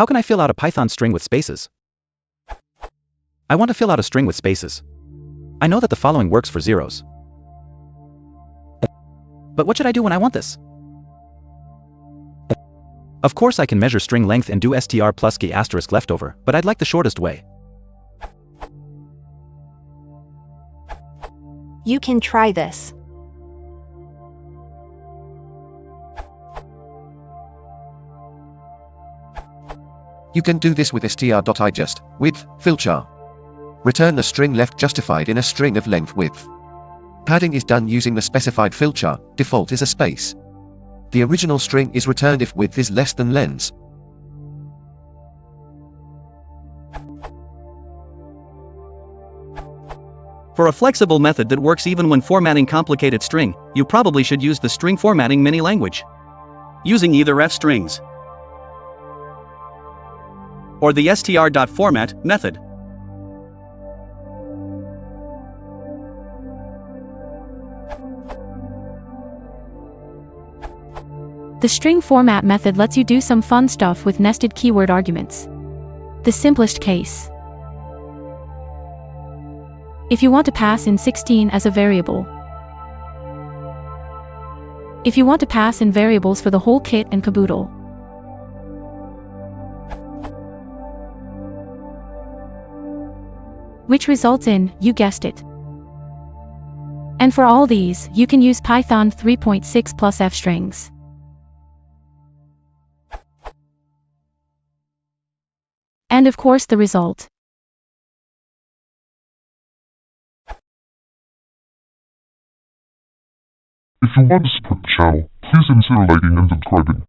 How can I fill out a Python string with spaces? I want to fill out a string with spaces. I know that the following works for zeros. But what should I do when I want this? Of course I can measure string length and do str plus key asterisk leftover, but I'd like the shortest way. You can try this. You can do this with str.IJust, width, filchar. Return the string left justified in a string of length width. Padding is done using the specified filchar, default is a space. The original string is returned if width is less than lens. For a flexible method that works even when formatting complicated string, you probably should use the string formatting mini language. Using either fstrings or the str.format method. The string format method lets you do some fun stuff with nested keyword arguments. The simplest case. If you want to pass in 16 as a variable. If you want to pass in variables for the whole kit and caboodle. Which results in, you guessed it. And for all these, you can use Python 3.6 plus fstrings. And of course the result. If you want to support the channel, please consider liking and subscribing.